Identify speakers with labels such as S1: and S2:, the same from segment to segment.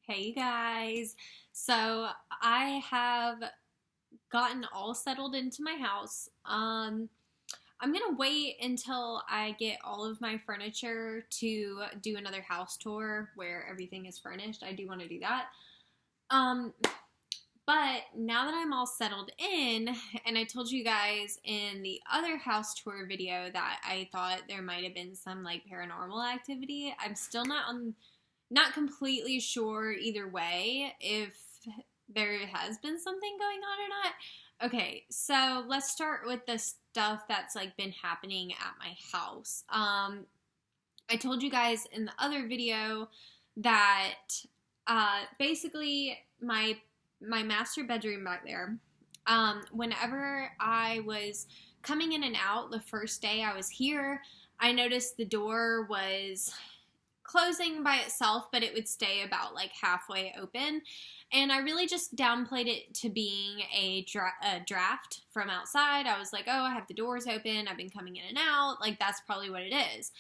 S1: Hey, you guys. So I have gotten all settled into my house. I'm gonna wait until I get all of my furniture to do another house tour where everything is furnished. I do want to do that. Um, but now that I'm all settled in, and I told you guys in the other house tour video that I thought there might have been some like paranormal activity. I'm still not completely sure either way if there has been something going on or not. Okay, so let's start with the stuff that's like been happening at my house. I told you guys in the other video that basically my master bedroom back there. Whenever I was coming in and out the first day I was here, I noticed the door was closing by itself, but it would stay about like halfway open. And I really just downplayed it to being a draft from outside. I was like, oh, I have the doors open. I've been coming in and out. Like, that's probably what it is.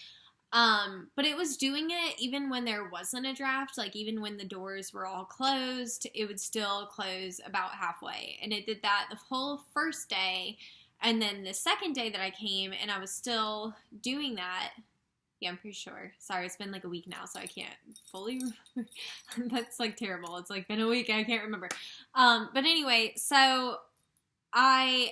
S1: But it was doing it even when there wasn't a draft. Like, even when the doors were all closed, it would still close about halfway. And it did that the whole first day. And then the second day that I came and I was still doing that. Yeah, I'm pretty sure. Sorry, it's been like a week now, so I can't fully remember. That's like terrible. It's like been a week, I can't remember. But anyway, so I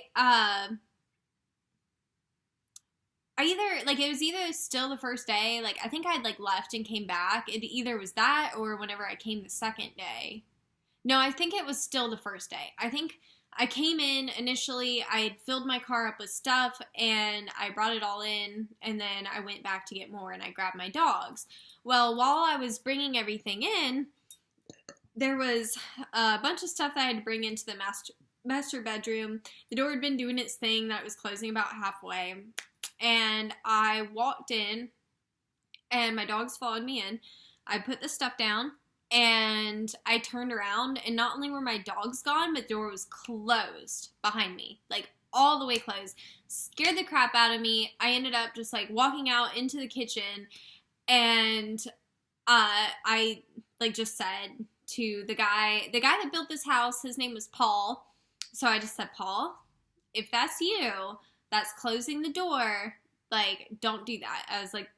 S1: either, like, it was either still the first day, like, I think I'd, like, left and came back. It either was that or whenever I came the second day. No, I think it was still the first day. I think I came in initially, I had filled my car up with stuff, and I brought it all in, and then I went back to get more, and I grabbed my dogs. Well, while I was bringing everything in, there was a bunch of stuff that I had to bring into the master bedroom. The door had been doing its thing that was closing about halfway. And I walked in, and my dogs followed me in. I put the stuff down, and I turned around, and not only were my dogs gone, but the door was closed behind me, like all the way closed. Scared the crap out of me. I ended up just like walking out into the kitchen, and I like just said to the guy that built this house, his name was Paul. So I just said, Paul, if that's you, that's closing the door, like, don't do that. I was like,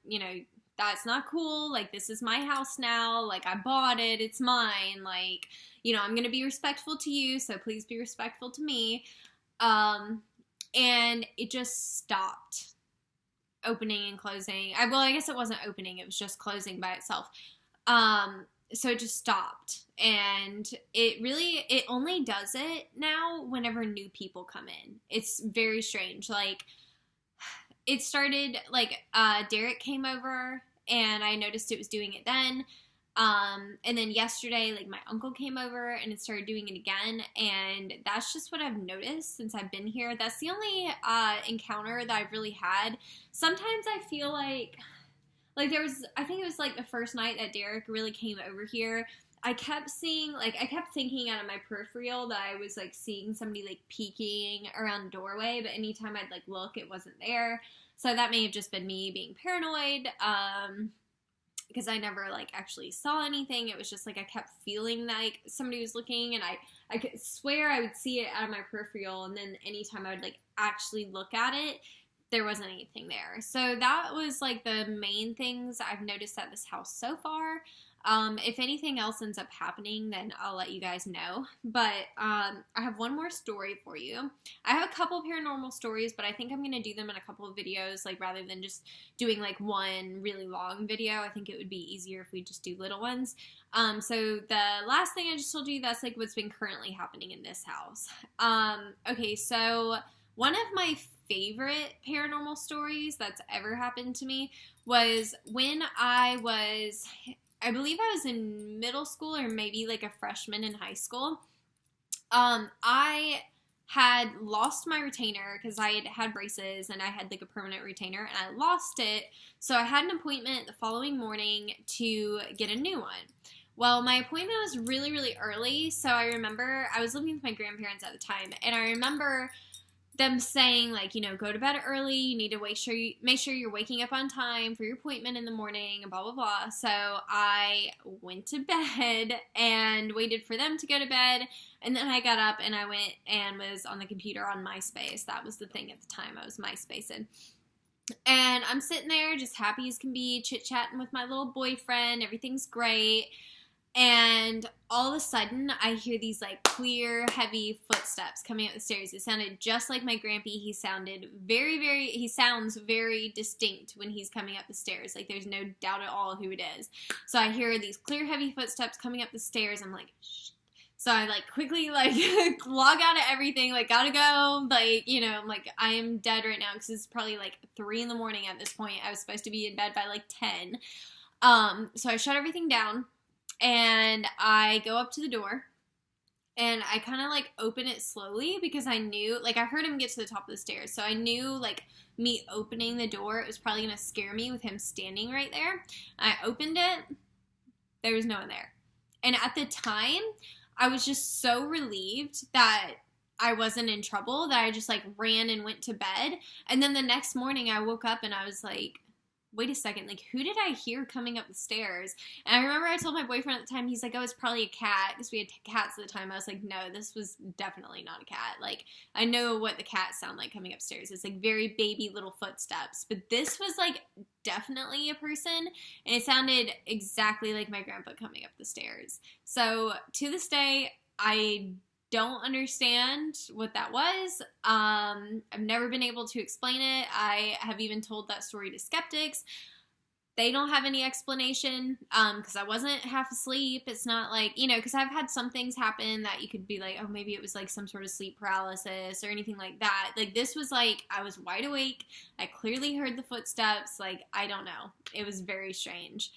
S1: that's not cool. Like, this is my house now. Like, I bought it. It's mine. Like, I'm going to be respectful to you, so please be respectful to me. And it just stopped opening and closing. I guess it wasn't opening. It was just closing by itself. So it just stopped. And it only does it now whenever new people come in. It's very strange. Like, it started, like, Derek came over, and I noticed it was doing it then. And then yesterday, like, my uncle came over, and it started doing it again. And that's just what I've noticed since I've been here. That's the only encounter that I've really had. Sometimes I feel like I think it was like the first night that Derek really came over here. I kept thinking out of my peripheral that I was like seeing somebody like peeking around the doorway, but anytime I'd like look, it wasn't there. So that may have just been me being paranoid, because I never like actually saw anything. It was just like I kept feeling like somebody was looking, and I could swear I would see it out of my peripheral, and then anytime I would like actually look at it, there wasn't anything there. So that was like the main things I've noticed at this house so far. If anything else ends up happening, then I'll let you guys know. But I have one more story for you. I have a couple paranormal stories, but I think I'm going to do them in a couple of videos, like rather than just doing like one really long video. I think it would be easier if we just do little ones. So the last thing I just told you, that's like what's been currently happening in this house. Okay, so one of my favorite paranormal stories that's ever happened to me was when I believe I was in middle school or maybe like a freshman in high school. I had lost my retainer because I had braces and I had like a permanent retainer, and I lost it. So I had an appointment the following morning to get a new one. Well, my appointment was really, really early. So I remember I was living with my grandparents at the time, and I remember them saying, like, you know, go to bed early, you need to make sure you're waking up on time for your appointment in the morning, and blah, blah, blah. So I went to bed and waited for them to go to bed, and then I got up and I went and was on the computer on MySpace. That was the thing at the time. I was MySpacing. And I'm sitting there just happy as can be, chit-chatting with my little boyfriend. Everything's great. And all of a sudden, I hear these, like, clear, heavy footsteps coming up the stairs. It sounded just like my grampy. He sounds very distinct when he's coming up the stairs. Like, there's no doubt at all who it is. So I hear these clear, heavy footsteps coming up the stairs. I'm like, shh. So I, like, quickly, like, log out of everything. Like, gotta go. Like, you know, I'm like, I am dead right now because it's probably, like, 3 in the morning at this point. I was supposed to be in bed by, like, 10. So I shut everything down. And I go up to the door, and I kind of, like, open it slowly because I knew, like, I heard him get to the top of the stairs. So I knew, like, me opening the door, it was probably going to scare me with him standing right there. I opened it. There was no one there. And at the time, I was just so relieved that I wasn't in trouble that I just, like, ran and went to bed. And then the next morning I woke up and I was like, wait a second, like, who did I hear coming up the stairs? And I remember I told my boyfriend at the time, he's like, oh, it's probably a cat, because we had cats at the time. I was like, no, this was definitely not a cat. Like, I know what the cats sound like coming upstairs. It's, like, very baby little footsteps. But this was, like, definitely a person, and it sounded exactly like my grandpa coming up the stairs. So, to this day, I don't understand what that was. I've never been able to explain it. I have even told that story to skeptics. They don't have any explanation, because I wasn't half asleep. It's not like, you know, because I've had some things happen that you could be like, oh, maybe it was like some sort of sleep paralysis or anything like that. Like, this was like, I was wide awake. I clearly heard the footsteps. Like, I don't know. It was very strange.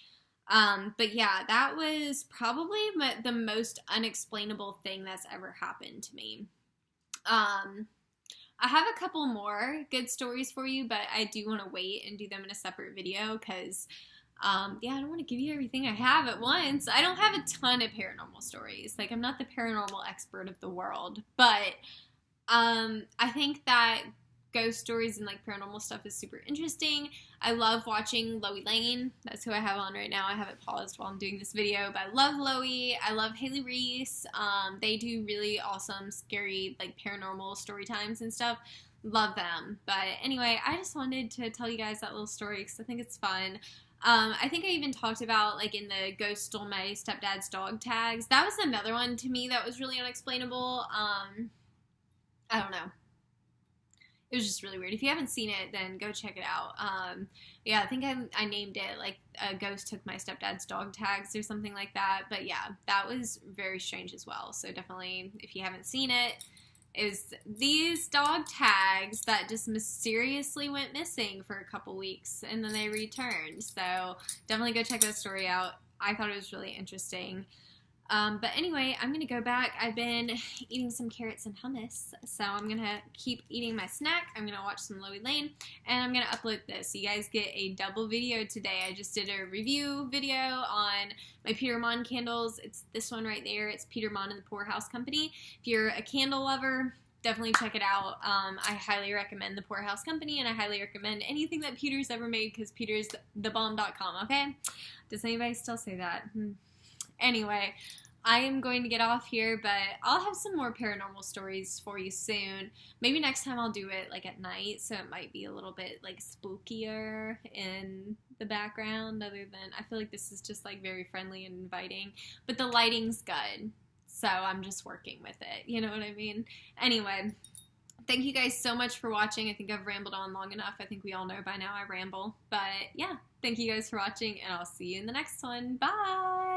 S1: But yeah, that was probably the most unexplainable thing that's ever happened to me. I have a couple more good stories for you, but I do want to wait and do them in a separate video because, yeah, I don't want to give you everything I have at once. I don't have a ton of paranormal stories. Like, I'm not the paranormal expert of the world, but, I think that ghost stories and, like, paranormal stuff is super interesting. I love watching Loie Lane. That's who I have on right now. I have it paused while I'm doing this video, but I love Loie. I love Haley Reese. They do really awesome, scary, like, paranormal story times and stuff. Love them. But anyway, I just wanted to tell you guys that little story because I think it's fun. I think I even talked about, like, in the Ghost Stole My Stepdad's Dog tags. That was another one to me that was really unexplainable. I don't know. It was just really weird. If you haven't seen it, then go check it out. Yeah, I think I named it, like, a ghost took my stepdad's dog tags or something like that. But yeah, that was very strange as well. So definitely, if you haven't seen it, it was these dog tags that just mysteriously went missing for a couple weeks and then they returned. So definitely go check that story out. I thought it was really interesting. But anyway, I'm going to go back. I've been eating some carrots and hummus, so I'm going to keep eating my snack. I'm going to watch some Loie Lane, and I'm going to upload this. So you guys get a double video today. I just did a review video on my Peter Mon candles. It's this one right there. It's Peter Mon and the Poorhouse Company. If you're a candle lover, definitely check it out. I highly recommend the Poorhouse Company, and I highly recommend anything that Peter's ever made because Peter's thebomb.com, okay? Does anybody still say that? Anyway, I am going to get off here, but I'll have some more paranormal stories for you soon. Maybe next time I'll do it, like, at night, so it might be a little bit, like, spookier in the background, other than, I feel like this is just, like, very friendly and inviting, but the lighting's good, so I'm just working with it, you know what I mean? Anyway, thank you guys so much for watching. I think I've rambled on long enough. I think we all know by now I ramble, but yeah, thank you guys for watching, and I'll see you in the next one. Bye!